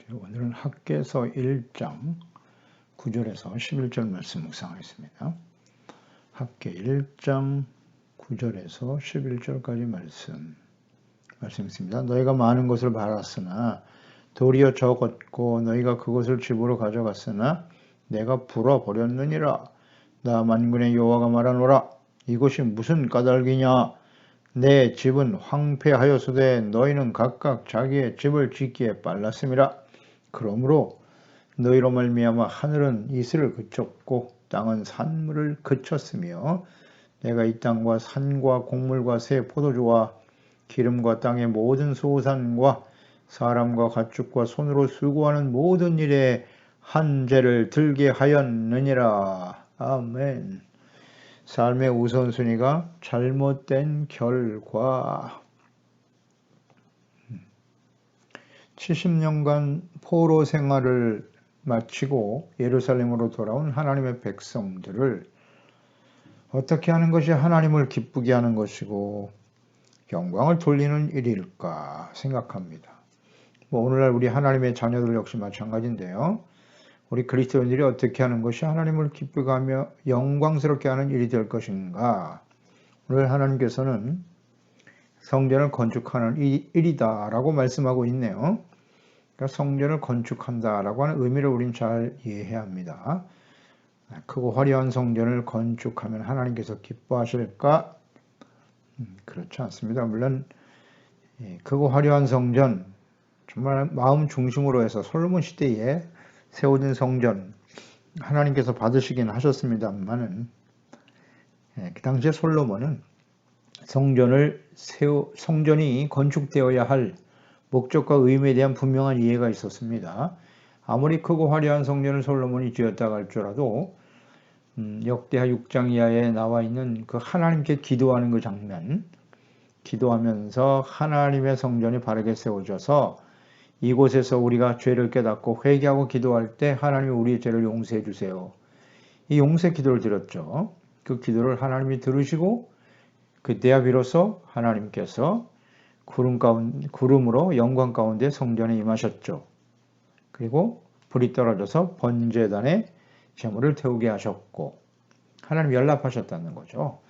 오늘은 학개서 1장 9절에서 11절 말씀 묵상하겠습니다. 학개 1장 9절에서 11절까지 말씀 있습니다. 너희가 많은 것을 바랐으나 도리어 적었고 너희가 그것을 집으로 가져갔으나 내가 불어버렸느니라. 나 만군의 여호와가 말하노라. 이것이 무슨 까닭이냐. 내 집은 황폐하여서되 너희는 각각 자기의 집을 짓기에 빨랐음이라. 그러므로 너희로 말미암아 하늘은 이슬을 그쳤고 땅은 산물을 그쳤으며 내가 이 땅과 산과 곡물과 새 포도주와 기름과 땅의 모든 소산과 사람과 가축과 손으로 수고하는 모든 일에 한죄를 들게 하였느니라. 아멘. 삶의 우선순위가 잘못된 결과. 70년간 포로 생활을 마치고 예루살렘으로 돌아온 하나님의 백성들을 어떻게 하는 것이 하나님을 기쁘게 하는 것이고 영광을 돌리는 일일까 생각합니다. 오늘날 우리 하나님의 자녀들 역시 마찬가지인데요. 우리 그리스도인들이 어떻게 하는 것이 하나님을 기쁘게 하며 영광스럽게 하는 일이 될 것인가. 오늘 하나님께서는 성전을 건축하는 일이다 라고 말씀하고 있네요. 그러니까 성전을 건축한다라고 하는 의미를 우린 잘 이해해야 합니다. 크고 화려한 성전을 건축하면 하나님께서 기뻐하실까? 그렇지 않습니다. 물론 크고 화려한 성전, 정말 마음 중심으로 해서 솔로몬 시대에 세워진 성전, 하나님께서 받으시긴 하셨습니다만은 그 당시에 솔로몬은 성전이 건축되어야 할 목적과 의미에 대한 분명한 이해가 있었습니다. 아무리 크고 화려한 성전을 솔로몬이 지었다고 할지라도 역대하 6장 이하에 나와 있는 그 하나님께 기도하는 그 장면, 기도하면서 하나님의 성전이 바르게 세워져서 이곳에서 우리가 죄를 깨닫고 회개하고 기도할 때 하나님이 우리의 죄를 용서해 주세요. 이 용서 기도를 드렸죠. 그 기도를 하나님이 들으시고 그때야 비로소 하나님께서 구름으로 영광 가운데 성전에 임하셨죠. 그리고 불이 떨어져서 번제단에 제물을 태우게 하셨고 하나님 연락하셨다는 거죠.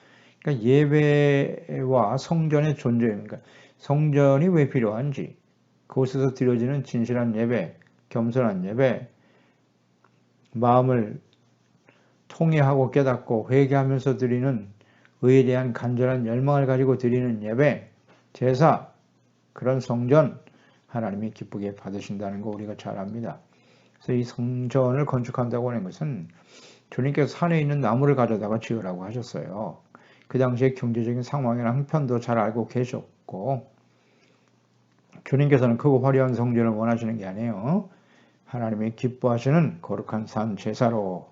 그러니까 예배와 성전의 존재입니다. 성전이 왜 필요한지, 그곳에서 드려지는 진실한 예배, 겸손한 예배, 마음을 통회하고 깨닫고 회개하면서 드리는 의에 대한 간절한 열망을 가지고 드리는 예배, 제사, 그런 성전 하나님이 기쁘게 받으신다는 거 우리가 잘 압니다. 그래서 이 성전을 건축한다고 하는 것은 주님께서 산에 있는 나무를 가져다가 지으라고 하셨어요. 그 당시에 경제적인 상황이나 형편도 잘 알고 계셨고 주님께서는 크고 화려한 성전을 원하시는 게 아니에요. 하나님이 기뻐하시는 거룩한 산 제사로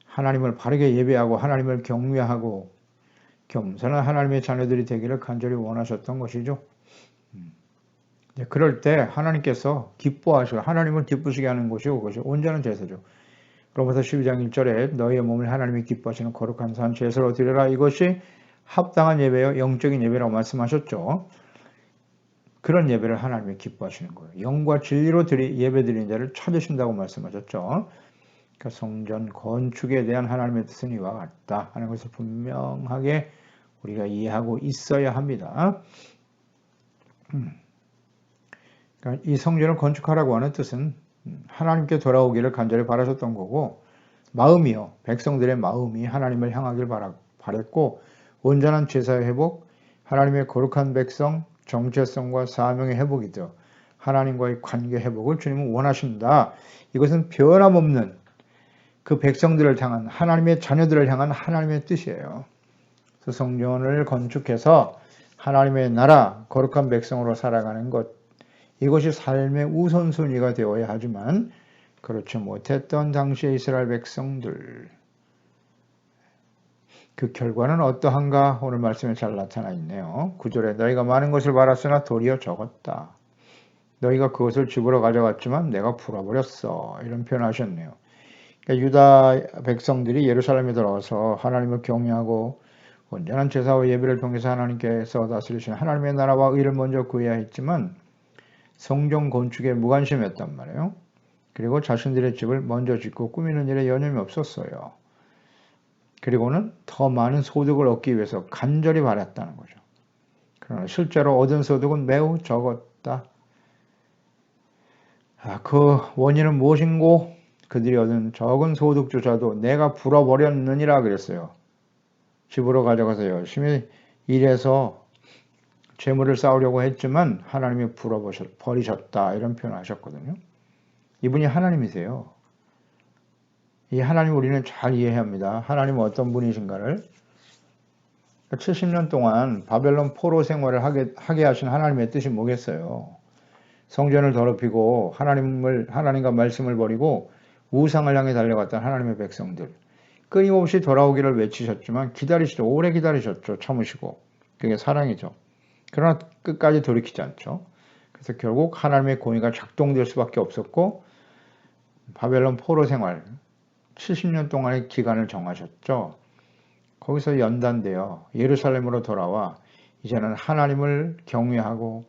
하나님을 바르게 예배하고 하나님을 경외하고 겸손한 하나님의 자녀들이 되기를 간절히 원하셨던 것이죠. 그럴 때 하나님께서 기뻐하시고 하나님을 기쁘시게 하는 것이고 그것이 온전한 제사죠. 로마서 12장 1절에 너희의 몸을 하나님이 기뻐하시는 거룩한 산 제사로 드려라. 이것이 합당한 예배요 영적인 예배라고 말씀하셨죠. 그런 예배를 하나님이 기뻐하시는 거예요. 영과 진리로 예배 드리는 자를 찾으신다고 말씀하셨죠. 그러니까 성전 건축에 대한 하나님의 뜻은 이와 같다 하는 것을 분명하게 우리가 이해하고 있어야 합니다. 그러니까 이 성전을 건축하라고 하는 뜻은 하나님께 돌아오기를 간절히 바라셨던 거고 마음이요. 백성들의 마음이 하나님을 향하길 바랬고 온전한 제사의 회복, 하나님의 거룩한 백성, 정체성과 사명의 회복이죠. 하나님과의 관계 회복을 주님은 원하신다. 이것은 변함없는 그 백성들을 향한 하나님의 자녀들을 향한 하나님의 뜻이에요. 그래서 성전을 건축해서 하나님의 나라, 거룩한 백성으로 살아가는 것, 이것이 삶의 우선순위가 되어야 하지만 그렇지 못했던 당시의 이스라엘 백성들, 그 결과는 어떠한가 오늘 말씀에 잘 나타나 있네요. 9절에 너희가 많은 것을 바랐으나 도리어 적었다. 너희가 그것을 집으로 가져갔지만 내가 풀어버렸어. 이런 표현을 하셨네요. 그러니까 유다 백성들이 예루살렘에 들어와서 하나님을 경외하고 온전한 제사와 예배를 통해서 하나님께서 다스리시는 하나님의 나라와 의를 먼저 구해야 했지만 성전 건축에 무관심했단 말이에요. 그리고 자신들의 집을 먼저 짓고 꾸미는 일에 여념이 없었어요. 그리고는 더 많은 소득을 얻기 위해서 간절히 바랐다는 거죠. 그러나 실제로 얻은 소득은 매우 적었다. 그 원인은 무엇인고? 그들이 얻은 적은 소득조차도 내가 불어버렸느니라 그랬어요. 집으로 가져가서 열심히 일해서 재물을 쌓으려고 했지만 하나님이 불어버리셨다 이런 표현을 하셨거든요. 이분이 하나님이세요. 이 하나님 우리는 잘 이해해야 합니다. 하나님은 어떤 분이신가를. 70년 동안 바벨론 포로 생활을 하게 하신 하나님의 뜻이 뭐겠어요? 성전을 더럽히고 하나님과 말씀을 버리고 우상을 향해 달려갔던 하나님의 백성들. 끊임없이 돌아오기를 외치셨지만 오래 기다리셨죠. 참으시고. 그게 사랑이죠. 그러나 끝까지 돌이키지 않죠. 그래서 결국 하나님의 공의가 작동될 수밖에 없었고 바벨론 포로 생활 70년 동안의 기간을 정하셨죠. 거기서 연단되어 예루살렘으로 돌아와 이제는 하나님을 경외하고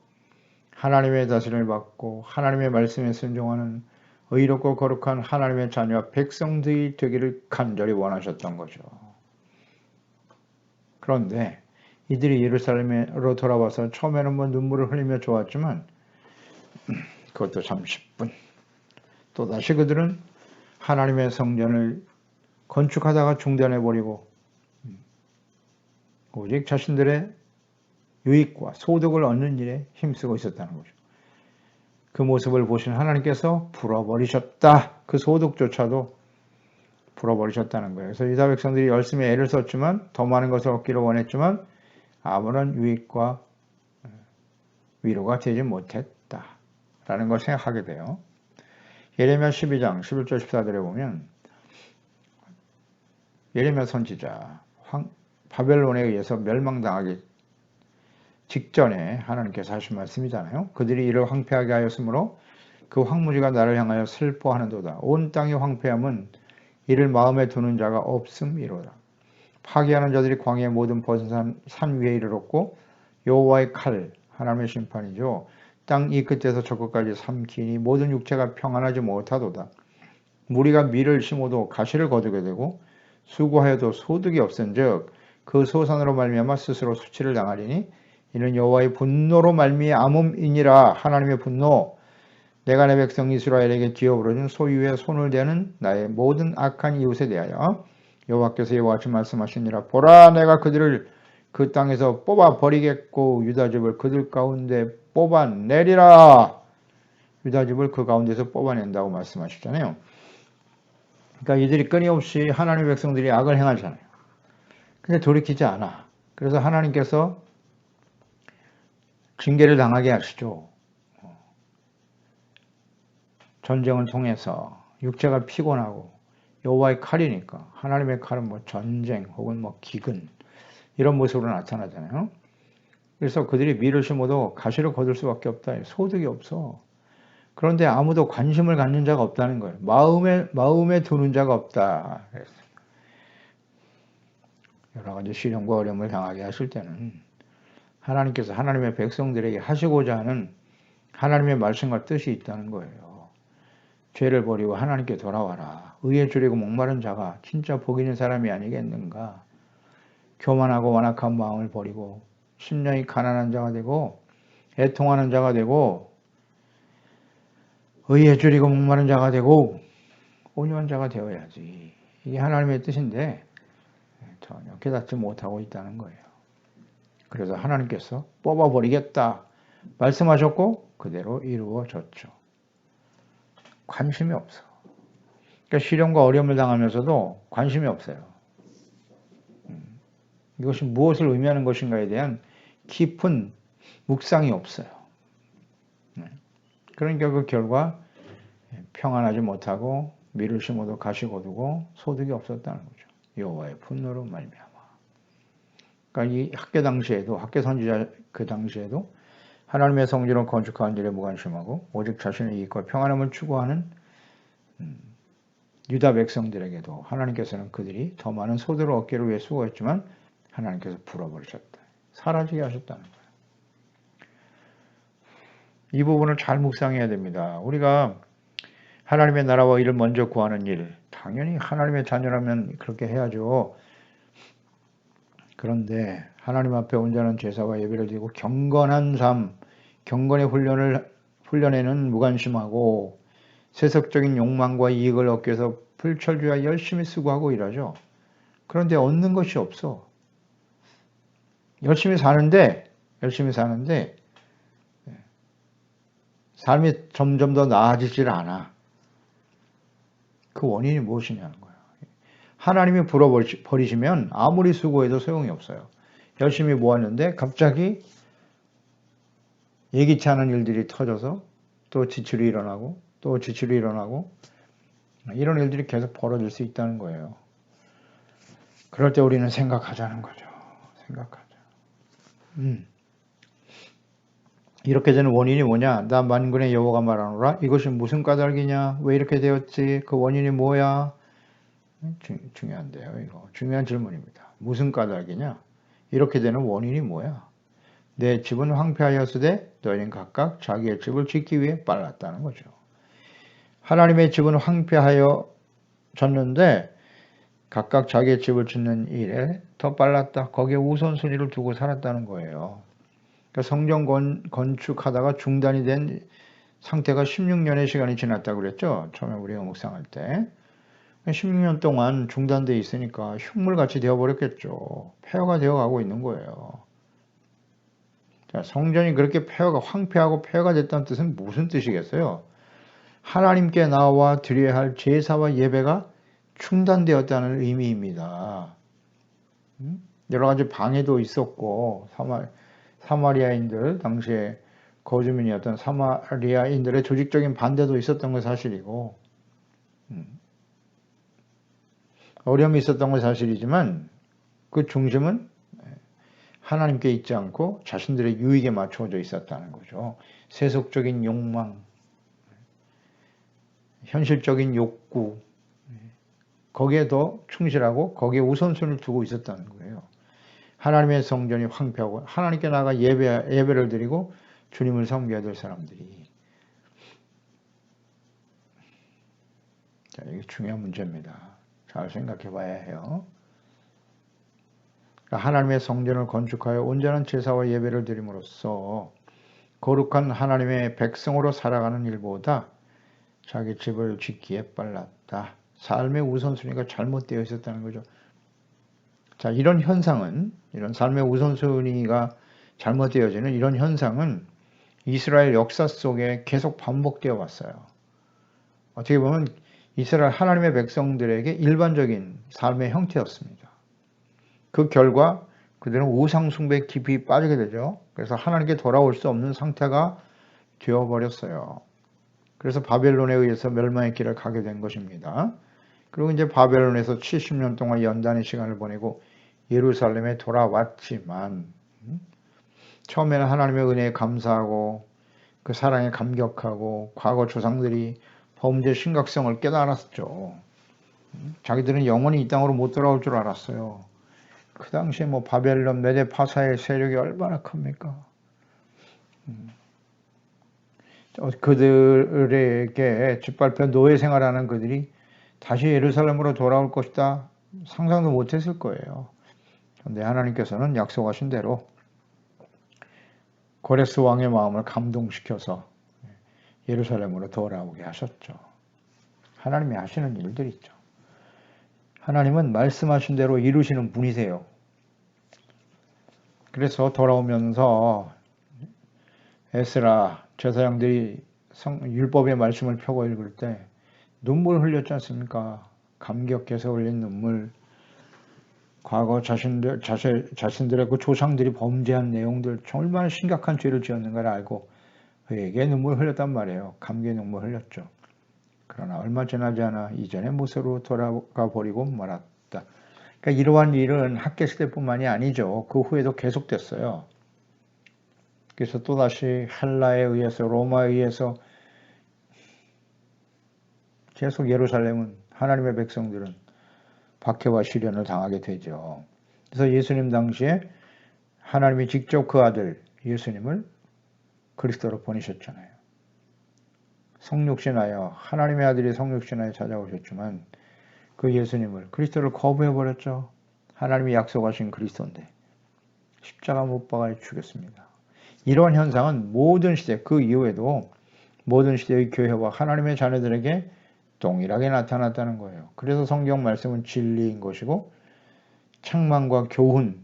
하나님의 다스림을 받고 하나님의 말씀에 순종하는 의롭고 거룩한 하나님의 자녀와 백성들이 되기를 간절히 원하셨던 거죠. 그런데 이들이 예루살렘으로 돌아와서 처음에는 눈물을 흘리며 좋았지만 그것도 30분. 또다시 그들은 하나님의 성전을 건축하다가 중단해버리고 오직 자신들의 유익과 소득을 얻는 일에 힘쓰고 있었다는 거죠. 그 모습을 보신 하나님께서 불어버리셨다. 그 소득조차도 불어버리셨다는 거예요. 그래서 유다 백성들이 열심히 애를 썼지만 더 많은 것을 얻기를 원했지만 아무런 유익과 위로가 되지 못했다라는 걸 생각하게 돼요. 예레미야 12장 11절 14절에 보면 예레미야 선지자 바벨론에 의해서 멸망당하기 직전에 하나님께서 하신 말씀이잖아요. 그들이 이를 황폐하게 하였으므로 그 황무지가 나를 향하여 슬퍼하는도다. 온 땅의 황폐함은 이를 마음에 두는 자가 없음이로다. 파괴하는 자들이 광야의 모든 벗은 산 위에 이르렀고 여호와의 칼, 하나님의 심판이죠. 땅 이 끝에서 저 끝까지 삼키니 모든 육체가 평안하지 못하도다. 무리가 밀을 심어도 가시를 거두게 되고 수고하여도 소득이 없은즉 그 소산으로 말미암아 스스로 수치를 당하리니 이는 여호와의 분노로 말미암음이니라. 하나님의 분노. 내가 내 백성 이스라엘에게 기업으로 준 소유의 손을 대는 나의 모든 악한 이웃에 대하여 여호와께서 이와 같이 말씀하시니라. 보라, 내가 그들을 그 땅에서 뽑아 버리겠고 유다 집을 그들 가운데 뽑아내리라. 유다 집을 그 가운데서 뽑아낸다고 말씀하시잖아요. 그러니까 이들이 끊임없이 하나님의 백성들이 악을 행하잖아요. 근데 돌이키지 않아. 그래서 하나님께서 징계를 당하게 하시죠. 전쟁을 통해서 육체가 피곤하고 여호와의 칼이니까 하나님의 칼은 전쟁 혹은 기근 이런 모습으로 나타나잖아요. 그래서 그들이 밀을 심어도 가시를 거둘 수밖에 없다. 소득이 없어. 그런데 아무도 관심을 갖는 자가 없다는 거예요. 마음에 두는 자가 없다. 여러 가지 시련과 어려움을 당하게 하실 때는 하나님께서 하나님의 백성들에게 하시고자 하는 하나님의 말씀과 뜻이 있다는 거예요. 죄를 버리고 하나님께 돌아와라. 의에 줄이고 목마른 자가 진짜 복 있는 사람이 아니겠는가. 교만하고 완악한 마음을 버리고 심령이 가난한 자가 되고 애통하는 자가 되고 의에 줄이고 목마른 자가 되고 온유한 자가 되어야지. 이게 하나님의 뜻인데 전혀 깨닫지 못하고 있다는 거예요. 그래서 하나님께서 뽑아버리겠다 말씀하셨고 그대로 이루어졌죠. 관심이 없어. 그러니까 시련과 어려움을 당하면서도 관심이 없어요. 이것이 무엇을 의미하는 것인가에 대한 깊은 묵상이 없어요. 그러니까 그 결과 평안하지 못하고 밀을 심어도 가시 거두고 소득이 없었다는 거죠. 여호와의 분노로 말미암아. 그러니까 이 학계 선지자 그 당시에도 하나님의 성전을 건축하는 일에 무관심하고 오직 자신의 이익과 평안함을 추구하는 유다 백성들에게도 하나님께서는 그들이 더 많은 소득을 얻기를 위해 수고했지만 하나님께서 불어버리셨다. 사라지게 하셨다는 거예요. 이 부분을 잘 묵상해야 됩니다. 우리가 하나님의 나라와 일을 먼저 구하는 일, 당연히 하나님의 자녀라면 그렇게 해야죠. 그런데 하나님 앞에 온전한 제사와 예배를 드리고 경건한 삶, 경건의 훈련에는 무관심하고 세속적인 욕망과 이익을 얻기 위해서 불철주야 열심히 수고하고 일하죠. 그런데 얻는 것이 없어. 열심히 사는데 삶이 점점 더 나아지질 않아. 그 원인이 무엇이냐는 거야. 하나님이 불어버리시면 아무리 수고해도 소용이 없어요. 열심히 모았는데 갑자기 예기치 않은 일들이 터져서 또 지출이 일어나고 이런 일들이 계속 벌어질 수 있다는 거예요. 그럴 때 우리는 생각하자는 거죠. 생각하자. 이렇게 되는 원인이 뭐냐? 나 만군의 여호와가 말하노라. 이것이 무슨 까닭이냐? 왜 이렇게 되었지? 그 원인이 뭐야? 중요한데요. 이거 중요한 질문입니다. 무슨 까닭이냐? 이렇게 되는 원인이 뭐야? 내 집은 황폐하였으되 너희는 각각 자기의 집을 짓기 위해 빨랐다는 거죠. 하나님의 집은 황폐하여졌는데 각각 자기의 집을 짓는 일에 더 빨랐다. 거기에 우선순위를 두고 살았다는 거예요. 그러니까 성전 건축하다가 중단이 된 상태가 16년의 시간이 지났다고 그랬죠. 처음에 우리가 묵상할 때. 16년 동안 중단되어 있으니까 흉물같이 되어버렸겠죠. 폐허가 되어가고 있는 거예요. 자, 성전이 그렇게 황폐하고 폐허가 됐다는 뜻은 무슨 뜻이겠어요? 하나님께 나와 드려야 할 제사와 예배가 중단되었다는 의미입니다. 여러 가지 방해도 있었고 사마리아인들, 당시에 거주민이었던 사마리아인들의 조직적인 반대도 있었던 건 사실이고 어려움이 있었던 건 사실이지만 그 중심은 하나님께 있지 않고 자신들의 유익에 맞춰져 있었다는 거죠. 세속적인 욕망, 현실적인 욕구, 거기에 더 충실하고 거기에 우선순위를 두고 있었다는 거예요. 하나님의 성전이 황폐하고 하나님께 나아가 예배를 드리고 주님을 섬겨야 될 사람들이. 자, 이게 중요한 문제입니다. 잘 생각해 봐야 해요. 하나님의 성전을 건축하여 온전한 제사와 예배를 드림으로써 거룩한 하나님의 백성으로 살아가는 일보다 자기 집을 짓기에 빨랐다. 삶의 우선순위가 잘못되어 있었다는 거죠. 자, 이런 삶의 우선순위가 잘못되어지는 이런 현상은 이스라엘 역사 속에 계속 반복되어 왔어요. 어떻게 보면 이스라엘 하나님의 백성들에게 일반적인 삶의 형태였습니다. 그 결과 그들은 우상숭배에 깊이 빠지게 되죠. 그래서 하나님께 돌아올 수 없는 상태가 되어버렸어요. 그래서 바벨론에 의해서 멸망의 길을 가게 된 것입니다. 그리고 이제 바벨론에서 70년 동안 연단의 시간을 보내고 예루살렘에 돌아왔지만 처음에는 하나님의 은혜에 감사하고 그 사랑에 감격하고 과거 조상들이 범죄의 심각성을 깨달았죠. 자기들은 영원히 이 땅으로 못 돌아올 줄 알았어요. 그 당시에 바벨론, 메데 파사의 세력이 얼마나 큽니까? 그들에게 짓밟혀 노예 생활하는 그들이 다시 예루살렘으로 돌아올 것이다 상상도 못했을 거예요. 그런데 하나님께서는 약속하신 대로 고레스 왕의 마음을 감동시켜서 예루살렘으로 돌아오게 하셨죠. 하나님이 하시는 일들이죠. 하나님은 말씀하신 대로 이루시는 분이세요. 그래서 돌아오면서 에스라 제사장들이 율법의 말씀을 펴고 읽을 때 눈물 흘렸지 않습니까? 감격해서 흘린 눈물, 과거 자신들의 그 조상들이 범죄한 내용들, 얼마나 심각한 죄를 지었는가를 알고 그에게 눈물 흘렸단 말이에요. 감기의 눈물 흘렸죠. 그러나 얼마 지나지 않아 이전의 모습으로 돌아가 버리고 말았다. 그러니까 이러한 일은 학개시대뿐만이 아니죠. 그 후에도 계속됐어요. 그래서 또다시 헬라에 의해서 로마에 의해서 계속 예루살렘은 하나님의 백성들은 박해와 시련을 당하게 되죠. 그래서 예수님 당시에 하나님이 직접 그 아들 예수님을 그리스도로 보내셨잖아요. 성육신하여 하나님의 아들이 성육신하여 찾아오셨지만 그 예수님을 그리스도를 거부해버렸죠. 하나님이 약속하신 그리스도인데 십자가 못 박아 죽였습니다. 이러한 현상은 모든 시대 그 이후에도 모든 시대의 교회와 하나님의 자녀들에게 동일하게 나타났다는 거예요. 그래서 성경 말씀은 진리인 것이고 책망과 교훈을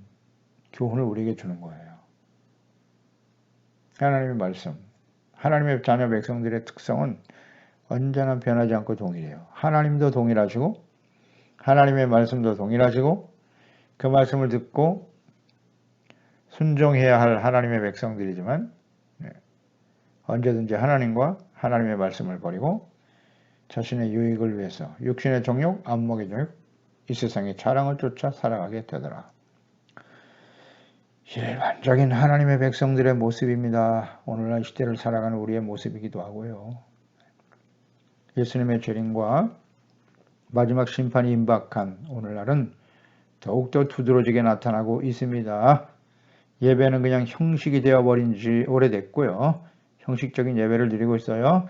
우리에게 주는 거예요. 하나님의 말씀, 하나님의 자녀 백성들의 특성은 언제나 변하지 않고 동일해요. 하나님도 동일하시고 하나님의 말씀도 동일하시고 그 말씀을 듣고 순종해야 할 하나님의 백성들이지만 언제든지 하나님과 하나님의 말씀을 버리고 자신의 유익을 위해서 육신의 정욕, 안목의 정욕, 이 세상의 자랑을 쫓아 살아가게 되더라. 일반적인 하나님의 백성들의 모습입니다. 오늘날 시대를 살아가는 우리의 모습이기도 하고요. 예수님의 재림과 마지막 심판이 임박한 오늘날은 더욱더 두드러지게 나타나고 있습니다. 예배는 그냥 형식이 되어버린 지 오래됐고요. 형식적인 예배를 드리고 있어요.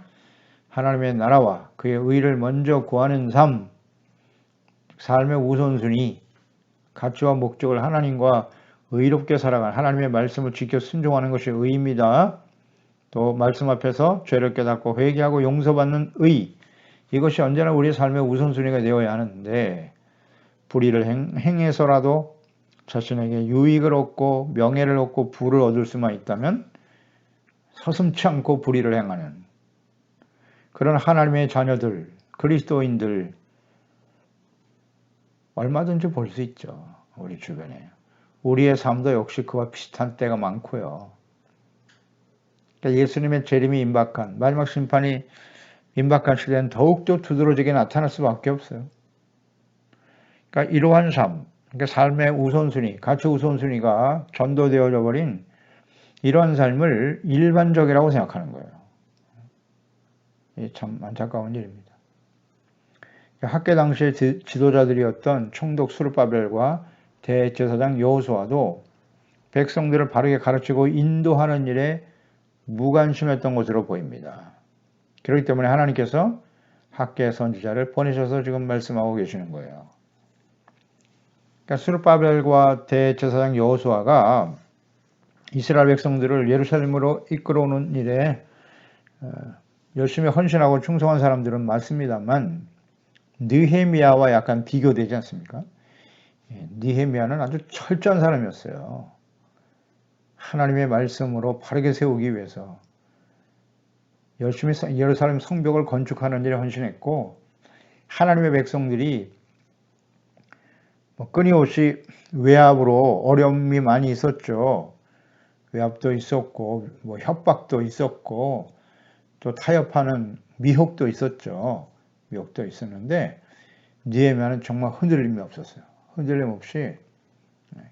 하나님의 나라와 그의 의를 먼저 구하는 삶의 우선순위, 가치와 목적을 하나님과 의롭게 살아가는 하나님의 말씀을 지켜 순종하는 것이 의입니다. 또 말씀 앞에서 죄를 깨닫고 회개하고 용서받는 의, 이것이 언제나 우리의 삶의 우선순위가 되어야 하는데 불의를 행해서라도 자신에게 유익을 얻고 명예를 얻고 부를 얻을 수만 있다면 서슴지 않고 불의를 행하는 그런 하나님의 자녀들, 그리스도인들 얼마든지 볼 수 있죠. 우리 주변에. 우리의 삶도 역시 그와 비슷한 때가 많고요. 그러니까 예수님의 재림이 임박한 마지막 심판이 임박한 시대는 더욱더 두드러지게 나타날 수밖에 없어요. 그러니까 이러한 삶, 그러니까 삶의 우선순위, 가치 우선순위가 전도되어져 버린 이러한 삶을 일반적이라고 생각하는 거예요. 이게 참 안타까운 일입니다. 학계 당시의 지도자들이었던 총독 수르바벨과 대제사장 여호수아도 백성들을 바르게 가르치고 인도하는 일에 무관심했던 것으로 보입니다. 그렇기 때문에 하나님께서 학계 선지자를 보내셔서 지금 말씀하고 계시는 거예요. 그러니까 수르바벨과 대제사장 여호수아가 이스라엘 백성들을 예루살렘으로 이끌어오는 일에 열심히 헌신하고 충성한 사람들은 맞습니다만 느헤미야와 약간 비교되지 않습니까? 느헤미야는 아주 철저한 사람이었어요. 하나님의 말씀으로 바르게 세우기 위해서 열심히 예루살렘 성벽을 건축하는 일에 헌신했고 하나님의 백성들이 끊임없이 외압으로 어려움이 많이 있었죠. 외압도 있었고 협박도 있었고 또 타협하는 미혹도 있었죠. 미혹도 있었는데 느헤미야는 정말 흔들림이 없었어요. 흔들림 없이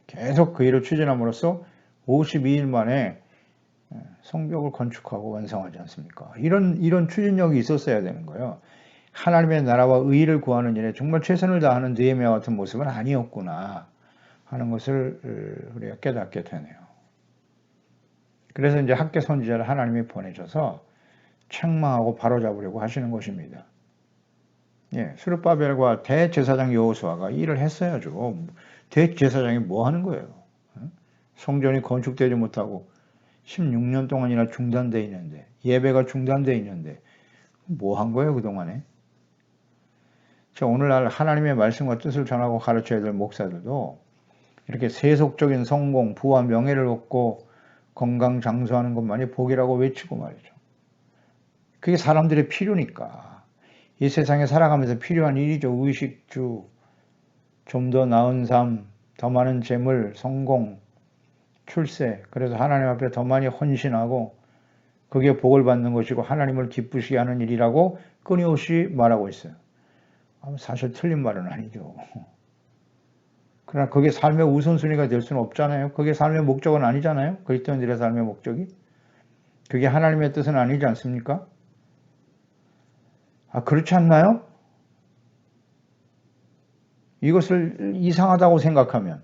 계속 그 일을 추진함으로써 52일 만에 성벽을 건축하고 완성하지 않습니까? 이런 추진력이 있었어야 되는 거예요. 하나님의 나라와 의를 구하는 일에 정말 최선을 다하는 느헤미야 같은 모습은 아니었구나 하는 것을 우리가 깨닫게 되네요. 그래서 이제 학계 선지자를 하나님이 보내셔서 책망하고 바로잡으려고 하시는 것입니다. 스룹바벨과 대제사장 여호수아가 일을 했어야죠. 대제사장이 뭐 하는 거예요? 성전이 건축되지 못하고 16년 동안이나 중단되어 있는데 예배가 중단되어 있는데 뭐 한 거예요 그동안에? 오늘날 하나님의 말씀과 뜻을 전하고 가르쳐야 될 목사들도 이렇게 세속적인 성공, 부와 명예를 얻고 건강 장수하는 것만이 복이라고 외치고 말이죠. 그게 사람들의 필요니까. 이 세상에 살아가면서 필요한 일이죠. 의식주, 좀 더 나은 삶, 더 많은 재물, 성공, 출세. 그래서 하나님 앞에 더 많이 헌신하고 그게 복을 받는 것이고 하나님을 기쁘시게 하는 일이라고 끊임없이 말하고 있어요. 사실 틀린 말은 아니죠. 그러나 그게 삶의 우선순위가 될 수는 없잖아요. 그게 삶의 목적은 아니잖아요. 그리스도인들의 삶의 목적이. 그게 하나님의 뜻은 아니지 않습니까? 그렇지 않나요? 이것을 이상하다고 생각하면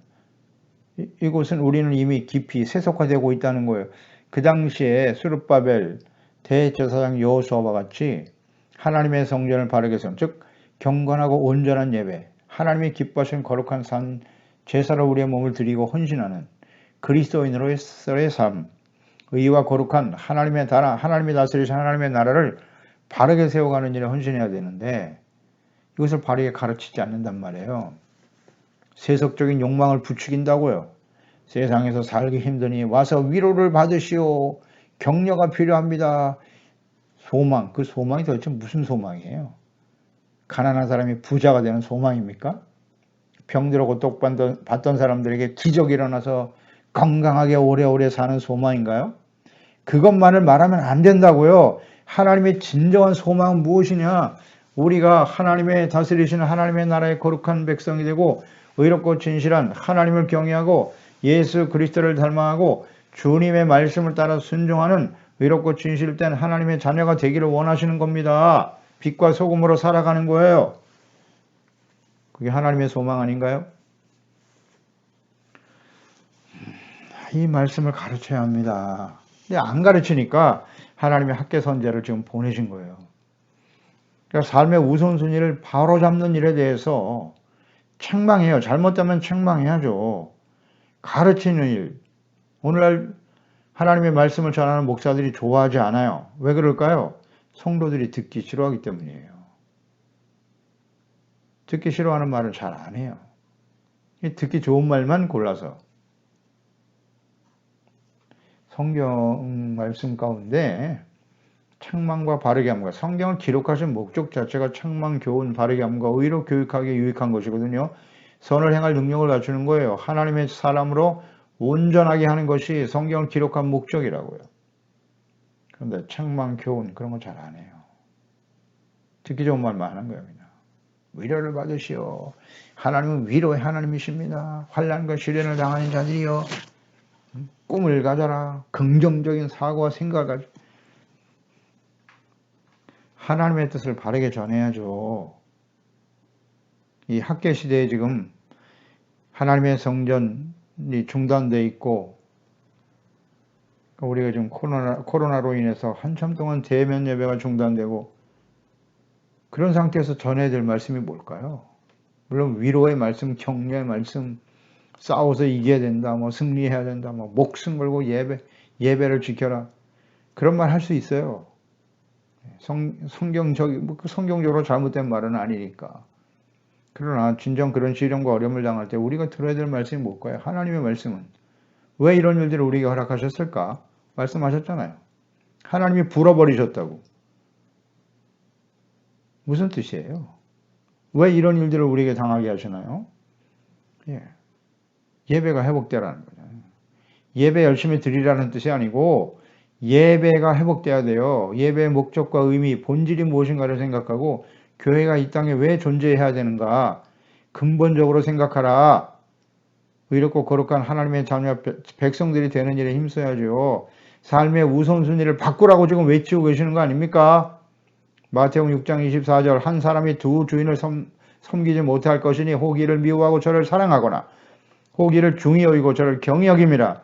이것은 우리는 이미 깊이 세속화되고 있다는 거예요. 그 당시에 스룹바벨 대제사장 여호수아와 같이 하나님의 성전을 바르게 세운, 즉 경건하고 온전한 예배, 하나님이 기뻐하시는 거룩한 산 제사로 우리의 몸을 드리고 헌신하는 그리스도인으로의 삶, 의와 거룩한 하나님의 나라, 하나님이 다스리신 하나님의 나라를 바르게 세워가는 일에 헌신해야 되는데 이것을 바르게 가르치지 않는단 말이에요. 세속적인 욕망을 부추긴다고요. 세상에서 살기 힘드니 와서 위로를 받으시오. 격려가 필요합니다. 소망, 그 소망이 도대체 무슨 소망이에요? 가난한 사람이 부자가 되는 소망입니까? 병들고 똑 받던 사람들에게 기적이 일어나서 건강하게 오래오래 사는 소망인가요? 그것만을 말하면 안 된다고요. 하나님의 진정한 소망은 무엇이냐? 우리가 하나님의 다스리시는 하나님의 나라의 거룩한 백성이 되고 의롭고 진실한 하나님을 경외하고 예수 그리스도를 닮아가고 주님의 말씀을 따라 순종하는 의롭고 진실된 하나님의 자녀가 되기를 원하시는 겁니다. 빛과 소금으로 살아가는 거예요. 그게 하나님의 소망 아닌가요? 이 말씀을 가르쳐야 합니다. 근데 안 가르치니까 하나님의 학계 선제를 지금 보내신 거예요. 그러니까 삶의 우선순위를 바로잡는 일에 대해서 책망해요. 잘못되면 책망해야죠. 가르치는 일. 오늘날 하나님의 말씀을 전하는 목사들이 좋아하지 않아요. 왜 그럴까요? 성도들이 듣기 싫어하기 때문이에요. 듣기 싫어하는 말을 잘 안 해요. 듣기 좋은 말만 골라서. 성경 말씀 가운데 책망과 바르게 함과 성경을 기록하신 목적 자체가 책망, 교훈, 바르게 함과 의로 교육하기에 유익한 것이거든요. 선을 행할 능력을 갖추는 거예요. 하나님의 사람으로 온전하게 하는 것이 성경을 기록한 목적이라고요. 그런데 책망, 교훈 그런 거 잘 안 해요. 듣기 좋은 말만 하는 겁니다. 위로를 받으시오. 하나님은 위로의 하나님이십니다. 환난과 시련을 당하는 자들이여 꿈을 가져라. 긍정적인 사고와 생각을 가지고 하나님의 뜻을 바르게 전해야죠. 이 학계 시대에 지금 하나님의 성전이 중단되어 있고 우리가 지금 코로나로 인해서 한참 동안 대면 예배가 중단되고 그런 상태에서 전해야 될 말씀이 뭘까요? 물론 위로의 말씀, 격려의 말씀, 싸워서 이겨야 된다, 뭐 승리해야 된다, 뭐 목숨 걸고 예배를 지켜라. 그런 말 할 수 있어요. 성경적으로 잘못된 말은 아니니까. 그러나 진정 그런 시련과 어려움을 당할 때 우리가 들어야 될 말씀이 뭘까요? 하나님의 말씀은 왜 이런 일들을 우리에게 허락하셨을까? 말씀하셨잖아요. 하나님이 불어버리셨다고. 무슨 뜻이에요? 왜 이런 일들을 우리에게 당하게 하시나요? 예배가 회복되라는 거잖아요. 예배 열심히 드리라는 뜻이 아니고 예배가 회복돼야 돼요. 예배의 목적과 의미, 본질이 무엇인가를 생각하고 교회가 이 땅에 왜 존재해야 되는가 근본적으로 생각하라. 의롭고 거룩한 하나님의 자녀 백성들이 되는 일에 힘써야죠. 삶의 우선순위를 바꾸라고 지금 외치고 계시는 거 아닙니까? 마태복음 6장 24절 한 사람이 두 주인을 섬기지 못할 것이니 혹이를 미워하고 저를 사랑하거나 혹이를 중히 여기고 저를 경히 여김이라.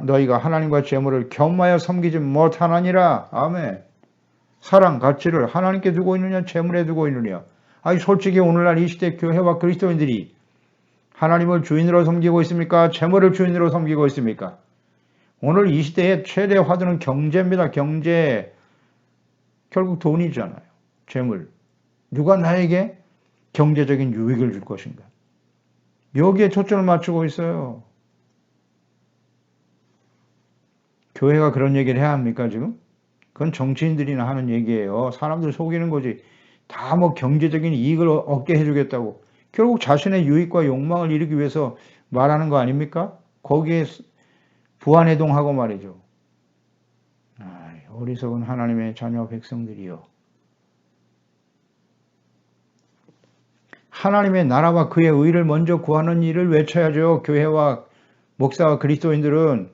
너희가 하나님과 재물을 겸하여 섬기지 못하나니라. 아멘. 사랑, 가치를 하나님께 두고 있느냐 재물에 두고 있느냐. 아니 솔직히 오늘날 이 시대 교회와 그리스도인들이 하나님을 주인으로 섬기고 있습니까? 재물을 주인으로 섬기고 있습니까? 오늘 이 시대의 최대 화두는 경제입니다. 경제. 결국 돈이잖아요. 재물. 누가 나에게 경제적인 유익을 줄 것인가? 여기에 초점을 맞추고 있어요. 교회가 그런 얘기를 해야 합니까 지금? 그건 정치인들이나 하는 얘기예요. 사람들 속이는 거지. 다 뭐 경제적인 이익을 얻게 해주겠다고. 결국 자신의 유익과 욕망을 이루기 위해서 말하는 거 아닙니까? 거기에 부안해동하고 말이죠. 어리석은 하나님의 자녀 백성들이요. 하나님의 나라와 그의 의를 먼저 구하는 일을 외쳐야죠. 교회와 목사와 그리스도인들은.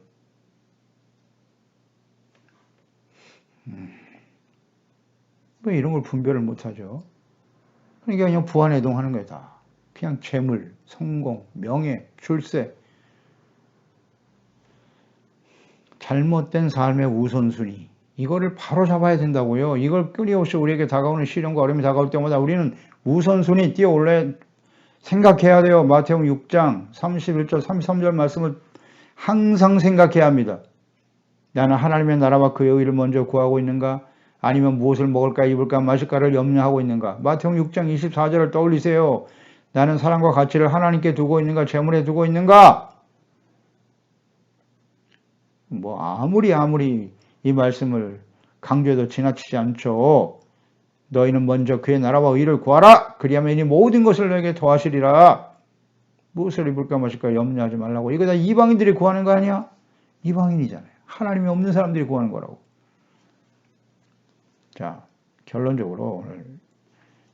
왜 이런 걸 분별을 못하죠? 그러니까 그냥 부안해동하는 거야 다. 그냥 재물, 성공, 명예, 출세. 잘못된 삶의 우선순위. 이거를 바로 잡아야 된다고요. 이걸 끊임없이 우리에게 다가오는 시련과 어려움이 다가올 때마다 우리는 우선순위 뛰어올려 생각해야 돼요. 마태복음 6장 31절 33절 말씀을 항상 생각해야 합니다. 나는 하나님의 나라와 그의 의를 먼저 구하고 있는가? 아니면 무엇을 먹을까 입을까 마실까를 염려하고 있는가? 마태복음 6장 24절을 떠올리세요. 나는 사랑과 가치를 하나님께 두고 있는가? 재물에 두고 있는가? 뭐 아무리 이 말씀을 강조해도 지나치지 않죠. 너희는 먼저 그의 나라와 의를 구하라. 그리하면 이 모든 것을 너에게 더하시리라. 무엇을 입을까 마실까 염려하지 말라고. 이거 다 이방인들이 구하는 거 아니야? 이방인이잖아요. 하나님이 없는 사람들이 구하는 거라고. 자, 결론적으로 오늘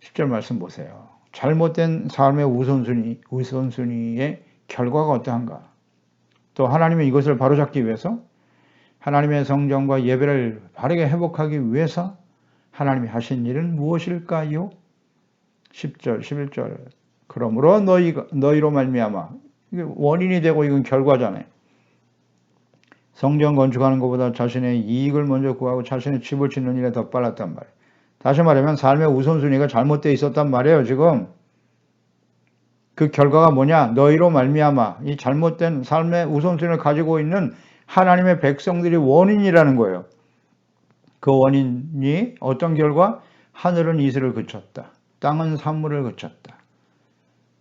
10절 말씀 보세요. 잘못된 삶의 우선순위의 결과가 어떠한가? 또 하나님은 이것을 바로잡기 위해서 하나님의 성전과 예배를 바르게 회복하기 위해서 하나님이 하신 일은 무엇일까요? 10절, 11절. 그러므로 너희로 말미암아. 이게 원인이 되고 이건 결과잖아요. 성전 건축하는 것보다 자신의 이익을 먼저 구하고 자신의 집을 짓는 일에 더 빨랐단 말이에요. 다시 말하면 삶의 우선순위가 잘못되어 있었단 말이에요. 지금 그 결과가 뭐냐? 너희로 말미암아. 이 잘못된 삶의 우선순위를 가지고 있는 하나님의 백성들이 원인이라는 거예요. 그 원인이 어떤 결과? 하늘은 이슬을 그쳤다. 땅은 산물을 그쳤다.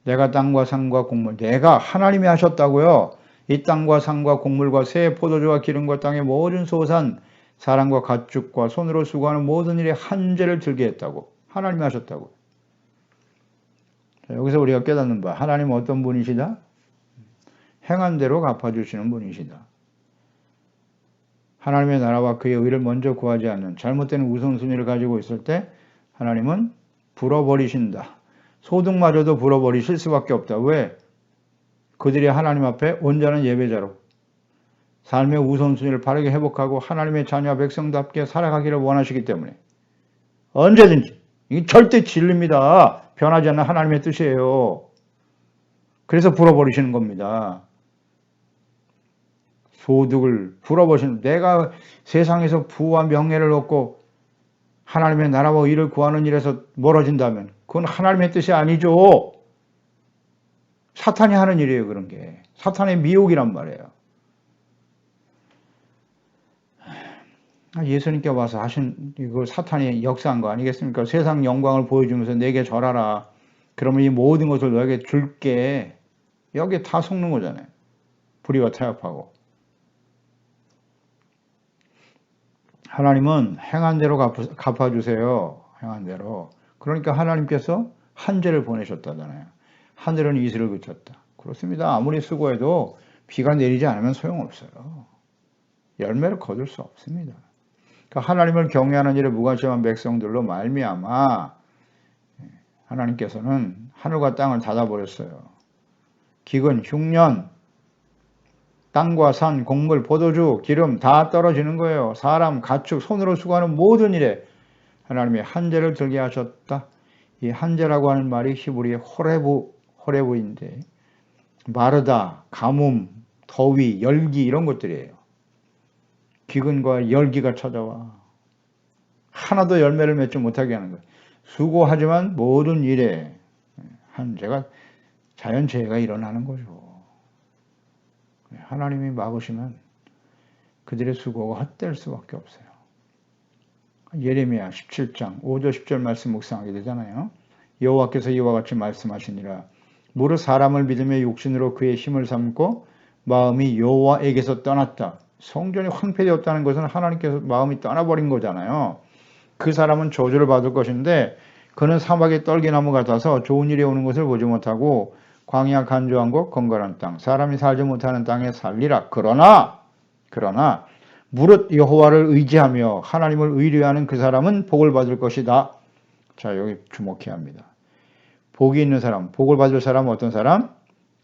내가 땅과 산과 곡물, 내가 하나님이 하셨다고요. 이 땅과 산과 곡물과 새 포도주와 기름과 땅의 모든 소산, 사람과 가축과 손으로 수고하는 모든 일에 한죄를 들게 했다고. 하나님이 하셨다고. 자, 여기서 우리가 깨닫는 바, 하나님은 어떤 분이시다? 행한 대로 갚아주시는 분이시다. 하나님의 나라와 그의 의를 먼저 구하지 않는 잘못된 우선순위를 가지고 있을 때 하나님은 불어버리신다. 소득마저도 불어버리실 수밖에 없다. 왜? 그들이 하나님 앞에 온전한 예배자로 삶의 우선순위를 바르게 회복하고 하나님의 자녀와 백성답게 살아가기를 원하시기 때문에 언제든지 이게 절대 진리입니다. 변하지 않는 하나님의 뜻이에요. 그래서 불어버리시는 겁니다. 소득을 불어버리시는, 내가 세상에서 부와 명예를 얻고 하나님의 나라와 의를 구하는 일에서 멀어진다면 그건 하나님의 뜻이 아니죠. 사탄이 하는 일이에요. 그런 게 사탄의 미혹이란 말이에요. 예수님께 와서 하신 이거 사탄이 역사한 거 아니겠습니까? 세상 영광을 보여주면서 내게 절하라. 그러면 이 모든 것을 너에게 줄게. 여기에 다 속는 거잖아요. 불의와 타협하고. 하나님은 행한 대로 갚아주세요. 행한 대로. 그러니까 하나님께서 한죄를 보내셨다잖아요. 하늘은 이슬을 그쳤다. 그렇습니다. 아무리 수고해도 비가 내리지 않으면 소용없어요. 열매를 거둘 수 없습니다. 그러니까 하나님을 경외하는 일에 무관심한 백성들로 말미암아 하나님께서는 하늘과 땅을 닫아버렸어요. 기근, 흉년, 땅과 산, 곡물, 포도주, 기름 다 떨어지는 거예요. 사람, 가축, 손으로 수고하는 모든 일에 하나님이 한죄를 들게 하셨다. 이 한죄라고 하는 말이 히브리의 호레부인데 마르다, 가뭄, 더위, 열기 이런 것들이에요. 기근과 열기가 찾아와 하나도 열매를 맺지 못하게 하는 거예요. 수고하지만 모든 일에 한죄가 자연재해가 일어나는 거죠. 하나님이 막으시면 그들의 수고가 헛될 수밖에 없어요. 예레미야 17장 5절 10절 말씀 묵상하게 되잖아요. 여호와께서 이와 같이 말씀하시니라. 무릇 사람을 믿으며 육신으로 그의 힘을 삼고 마음이 여호와에게서 떠났다. 성전이 황폐되었다는 것은 하나님께서 마음이 떠나버린 거잖아요. 그 사람은 저주를 받을 것인데 그는 사막의 떨기나무 같아서 좋은 일이 오는 것을 보지 못하고 광야 간조한 곳 건건한 땅 사람이 살지 못하는 땅에 살리라. 그러나 무릇 여호와를 의지하며 하나님을 의뢰하는 그 사람은 복을 받을 것이다. 자, 여기 주목해야 합니다. 복이 있는 사람, 복을 받을 사람은 어떤 사람?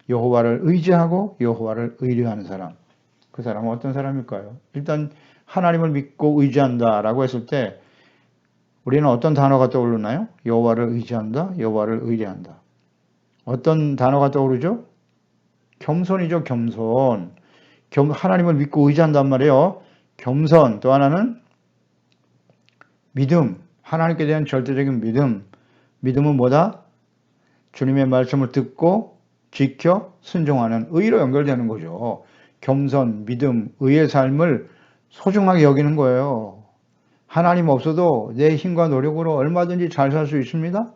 여호와를 의지하고 여호와를 의뢰하는 사람. 그 사람은 어떤 사람일까요? 일단 하나님을 믿고 의지한다라고 했을 때 우리는 어떤 단어가 떠오르나요? 여호와를 의지한다, 여호와를 의뢰한다. 어떤 단어가 떠오르죠? 겸손이죠, 겸손. 하나님을 믿고 의지한단 말이에요. 겸손, 또 하나는 믿음, 하나님께 대한 절대적인 믿음. 믿음은 뭐다? 주님의 말씀을 듣고 지켜 순종하는 의로 연결되는 거죠. 겸손, 믿음, 의의 삶을 소중하게 여기는 거예요. 하나님 없어도 내 힘과 노력으로 얼마든지 잘 살 수 있습니다.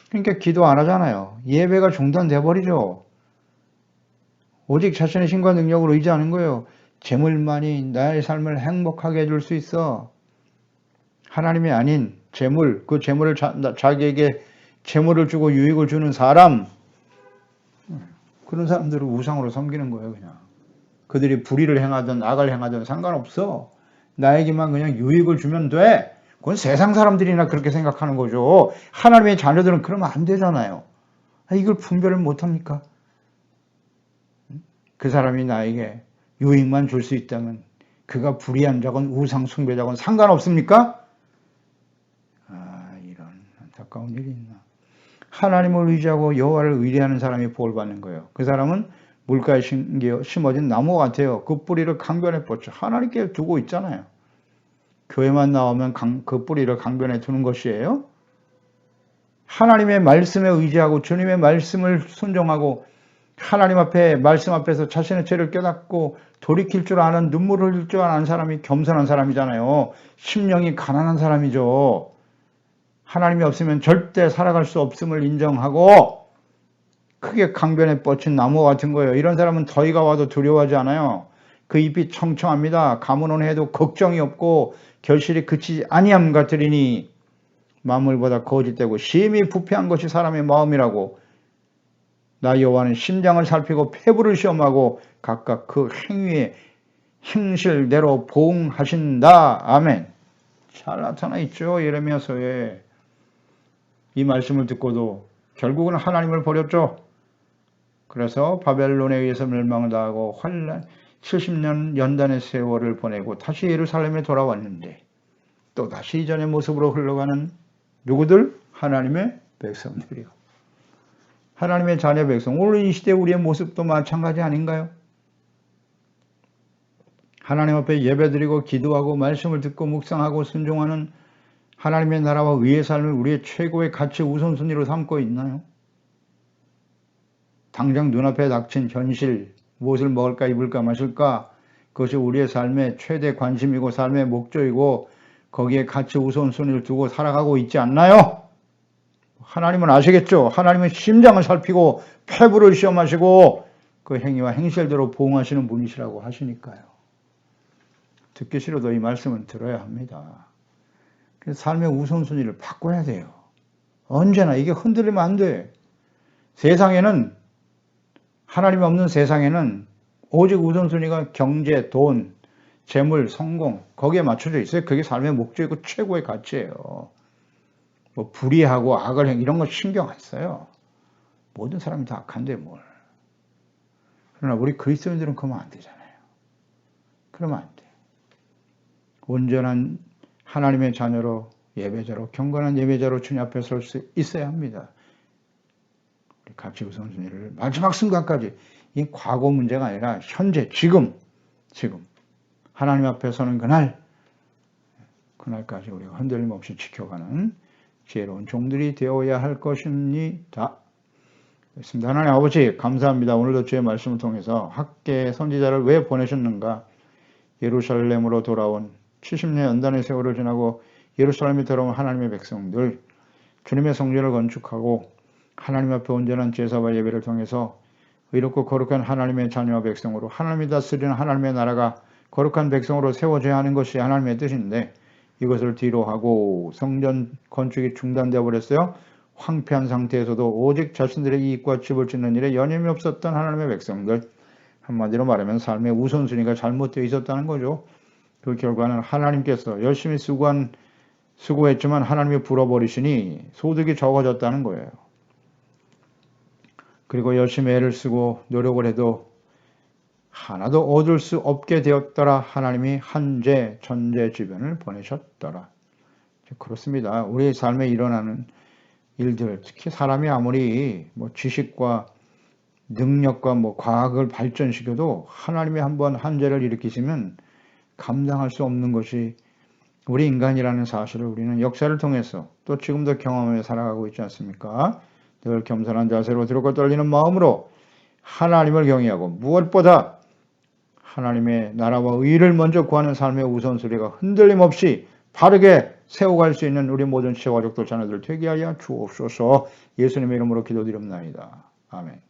그러니까 기도 안 하잖아요. 예배가 중단돼 버리죠. 오직 자신의 힘과 능력으로 의지하는 거예요. 재물만이 나의 삶을 행복하게 해줄 수 있어. 하나님이 아닌 재물, 그 재물을 자기에게 재물을 주고 유익을 주는 사람, 그런 사람들을 우상으로 섬기는 거예요. 그냥 그들이 불의를 행하든 악을 행하든 상관없어. 나에게만 그냥 유익을 주면 돼. 그건 세상 사람들이나 그렇게 생각하는 거죠. 하나님의 자녀들은 그러면 안 되잖아요. 이걸 분별을 못합니까? 그 사람이 나에게 유익만 줄 수 있다면 그가 불의한 자건 우상 숭배자건 상관없습니까? 이런 안타까운 일이 있나. 하나님을 의지하고 여호와를 의뢰하는 사람이 복을 받는 거예요. 그 사람은 물가에 심어진 나무 같아요. 그 뿌리를 강변에 뻗쳐 하나님께 두고 있잖아요. 교회만 나오면 그 뿌리를 강변에 두는 것이에요. 하나님의 말씀에 의지하고 주님의 말씀을 순종하고 하나님 앞에 말씀 앞에서 자신의 죄를 깨닫고 돌이킬 줄 아는, 눈물을 흘릴 줄 아는 사람이 겸손한 사람이잖아요. 심령이 가난한 사람이죠. 하나님이 없으면 절대 살아갈 수 없음을 인정하고 크게 강변에 뻗친 나무 같은 거예요. 이런 사람은 더위가 와도 두려워하지 않아요. 그 잎이 청청합니다. 가뭄은 해도 걱정이 없고 결실이 그치지 아니함 같으리니 만물보다 거짓되고 심히 부패한 것이 사람의 마음이라고. 나 여호와는 심장을 살피고 폐부를 시험하고 각각 그 행위의 행실대로 보응하신다. 아멘. 잘 나타나 있죠. 예레미야서에. 이 말씀을 듣고도 결국은 하나님을 버렸죠. 그래서 바벨론에 의해서 멸망을 당하고 환란 70년 연단의 세월을 보내고 다시 예루살렘에 돌아왔는데 또다시 이전의 모습으로 흘러가는 누구들? 하나님의 백성들이요. 하나님의 자녀 백성. 오늘 이 시대 우리의 모습도 마찬가지 아닌가요? 하나님 앞에 예배드리고 기도하고 말씀을 듣고 묵상하고 순종하는 하나님의 나라와 의의 삶을 우리의 최고의 가치 우선순위로 삼고 있나요? 당장 눈앞에 닥친 현실, 무엇을 먹을까 입을까 마실까, 그것이 우리의 삶의 최대 관심이고 삶의 목적이고 거기에 가치 우선순위를 두고 살아가고 있지 않나요? 하나님은 아시겠죠? 하나님은 심장을 살피고 폐부를 시험하시고 그 행위와 행실대로 보응하시는 분이시라고 하시니까요. 듣기 싫어도 이 말씀은 들어야 합니다. 그래서 삶의 우선순위를 바꿔야 돼요. 언제나 이게 흔들리면 안 돼. 세상에는, 하나님이 없는 세상에는 오직 우선순위가 경제, 돈, 재물, 성공, 거기에 맞춰져 있어요. 그게 삶의 목적이고 최고의 가치예요. 뭐 불의하고 악을 이런 거 신경 안 써요. 모든 사람이 다 악한데 뭘. 그러나 우리 그리스도인들은 그러면 안 되잖아요. 그러면 안 돼. 온전한 하나님의 자녀로, 예배자로, 경건한 예배자로 주님 앞에 설 수 있어야 합니다. 우리 가치 우선순위를 마지막 순간까지, 이 과거 문제가 아니라 현재, 지금 하나님 앞에 서는 그날까지 우리가 흔들림 없이 지켜가는 지혜로운 종들이 되어야 할 것입니다. 그렇습니다. 하나님 아버지 감사합니다. 오늘도 주의 말씀을 통해서 학계 선지자를 왜 보내셨는가, 예루살렘으로 돌아온 70년 연단의 세월을 지나고 예루살렘에 들어온 하나님의 백성들, 주님의 성전을 건축하고 하나님 앞에 온전한 제사와 예배를 통해서 의롭고 거룩한 하나님의 자녀와 백성으로 하나님이 다스리는 하나님의 나라가 거룩한 백성으로 세워져야 하는 것이 하나님의 뜻인데 이것을 뒤로 하고 성전 건축이 중단되어 버렸어요. 황폐한 상태에서도 오직 자신들의 이익과 집을 짓는 일에 여념이 없었던 하나님의 백성들, 한마디로 말하면 삶의 우선순위가 잘못되어 있었다는 거죠. 그 결과는 하나님께서 열심히 수고했지만 하나님이 불어버리시니 소득이 적어졌다는 거예요. 그리고 열심히 애를 쓰고 노력을 해도 하나도 얻을 수 없게 되었더라. 하나님이 한재 전재지변을 보내셨더라. 그렇습니다. 우리 삶에 일어나는 일들, 특히 사람이 아무리 지식과 능력과 과학을 발전시켜도 하나님이 한번 한 죄를 일으키시면 감당할 수 없는 것이 우리 인간이라는 사실을 우리는 역사를 통해서 또 지금도 경험하며 살아가고 있지 않습니까? 늘 겸손한 자세로 들고 떨리는 마음으로 하나님을 경외하고 무엇보다 하나님의 나라와 의를 먼저 구하는 삶의 우선순위가 흔들림 없이 바르게 세워갈 수 있는 우리 모든 지체가족들 자녀들 되게 하여 주옵소서. 예수님의 이름으로 기도드립니다. 아멘.